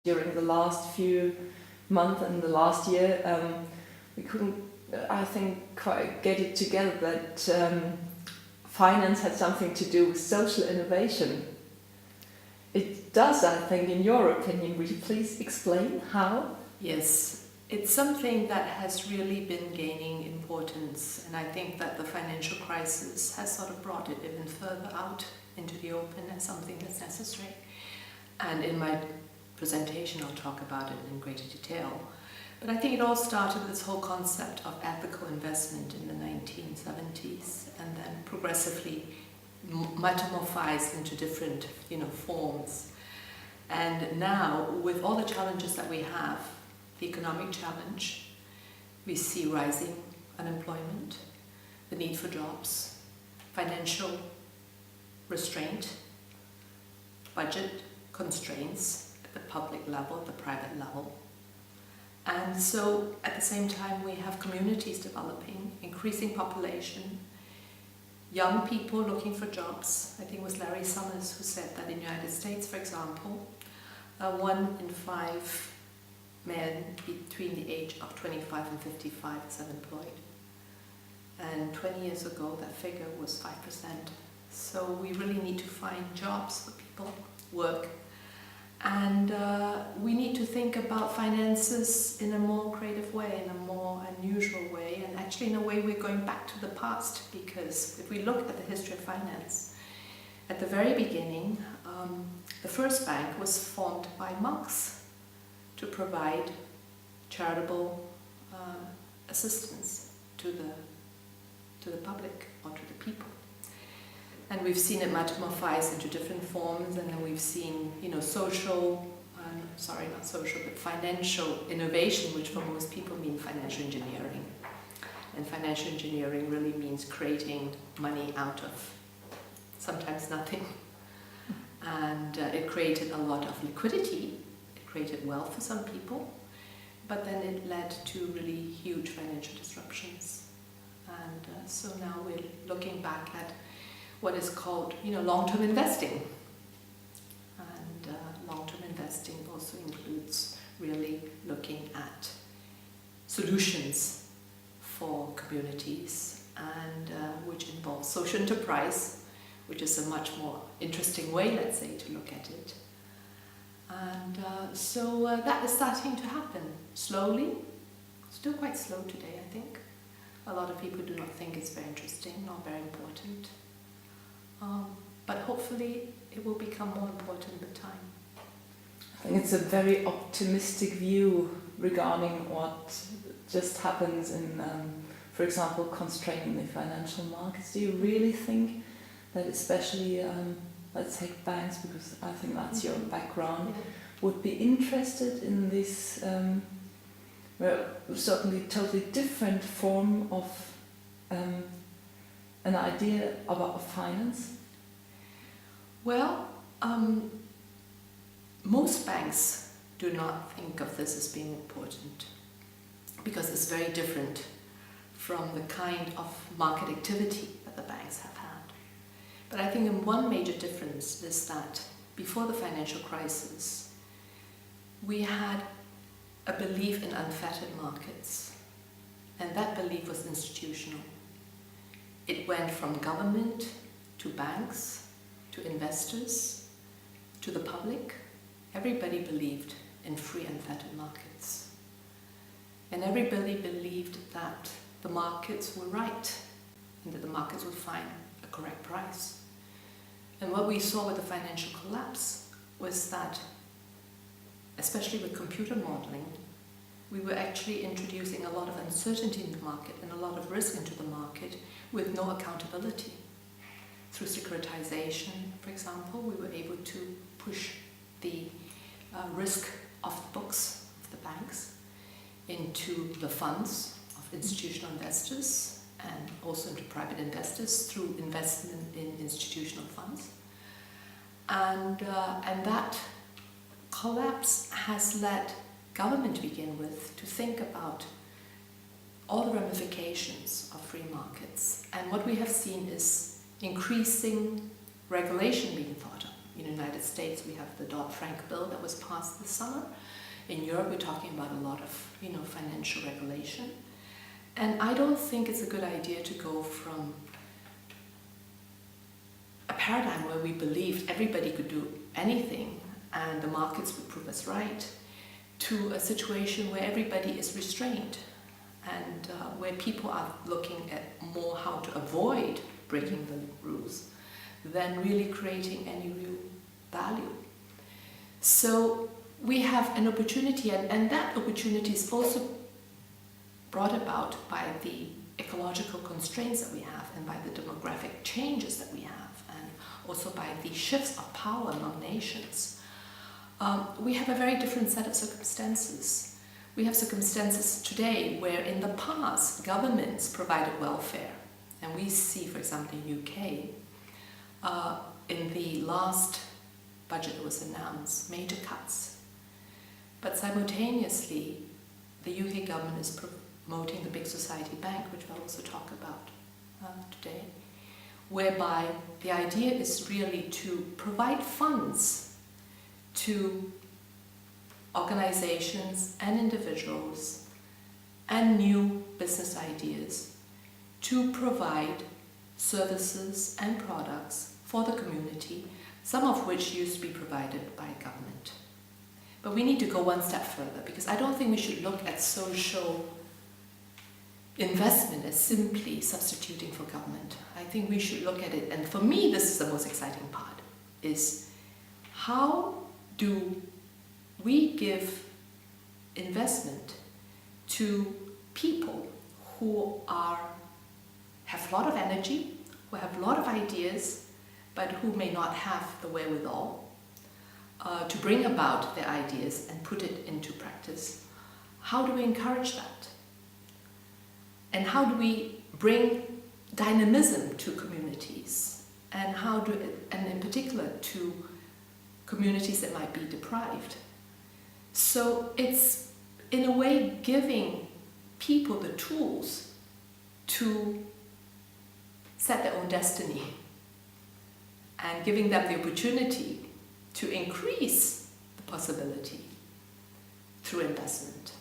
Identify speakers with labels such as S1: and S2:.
S1: During the last few months and the last year, we couldn't, I think, quite get it together that finance had something to do with social innovation. It does, I think, in your opinion. Would you please explain how?
S2: Yes, it's something that has really been gaining importance, and I think that the financial crisis has sort of brought it even further out into the open as something that's necessary. And in my presentation I'll talk about it in greater detail. But I think it all started with this whole concept of ethical investment in the 1970s, and then progressively metamorphosed into different, forms. And now, with all the challenges that we have, the economic challenge, we see rising unemployment, the need for jobs, financial restraint, budget constraints at the public level, at the private level. And so at the same time we have communities developing, increasing population, young people looking for jobs. I think it was Larry Summers who said that in the United States, for example, 1 in 5 men between the age of 25 and 55 is unemployed. And 20 years ago that figure was 5%. So we really need to find jobs for people, work. And we need to think about finances in a more creative way, in a more unusual way, and actually in a way we're going back to the past, because if we look at the history of finance, at the very beginning, the first bank was formed by monks to provide charitable assistance to the public or to the people. And we've seen it metamorphose into different forms, and then we've seen, financial innovation, which for most people mean financial engineering. And financial engineering really means creating money out of sometimes nothing. And it created a lot of liquidity, it created wealth for some people, but then it led to really huge financial disruptions. And so now we're looking back at what is called, long-term investing. And long-term investing also includes really looking at solutions for communities, and which involves social enterprise, which is a much more interesting way, let's say, to look at it. And so that is starting to happen slowly, still quite slow today, I think. A lot of people do not think it's very interesting, not very important. But hopefully it will become more important with time.
S1: I think it's a very optimistic view regarding what just happens in, for example, constraining the financial markets. Do you really think that especially, let's take banks, because I think that's your background, would be interested in this certainly totally different form of an idea about finance?
S2: Well, most banks do not think of this as being important, because it's very different from the kind of market activity that the banks have had. But I think one major difference is that before the financial crisis, we had a belief in unfettered markets, and that belief was institutional. It went from government to banks, to investors, to the public. Everybody believed in free unfettered markets. And everybody believed that the markets were right, and that the markets would find a correct price. And what we saw with the financial collapse was that, especially with computer modeling, we were actually introducing a lot of uncertainty in the market and a lot of risk into the market with no accountability. Through securitization, for example, we were able to push the risk of the books of the banks into the funds of institutional investors, and also into private investors through investment in institutional funds. And that collapse has led government to begin with to think about all the ramifications of free markets. And what we have seen is increasing regulation being thought of. In the United States, we have the Dodd-Frank bill that was passed this summer. In Europe, we're talking about a lot of, financial regulation. And I don't think it's a good idea to go from a paradigm where we believed everybody could do anything and the markets would prove us right, to a situation where everybody is restrained and where people are looking at more how to avoid breaking the rules than really creating any real value. So we have an opportunity, and that opportunity is also brought about by the ecological constraints that we have and by the demographic changes that we have, and also by the shifts of power among nations. We have a very different set of circumstances. We have circumstances today where in the past governments provided welfare, and we see, for example, in the UK, in the last budget that was announced, major cuts. But simultaneously, the UK government is promoting the Big Society Bank, which we'll also talk about today, whereby the idea is really to provide funds to organizations and individuals and new business ideas to provide services and products for the community, some of which used to be provided by government. But we need to go one step further, because I don't think we should look at social investment as simply substituting for government. I think we should look at it, and for me this is the most exciting part, is how do we give investment to people who have a lot of energy, who have a lot of ideas, but who may not have the wherewithal to bring about their ideas and put it into practice. How do we encourage that? And how do we bring dynamism to communities? And in particular to communities that might be deprived? So it's, in a way, giving people the tools to set their own destiny and giving them the opportunity to increase the possibility through investment.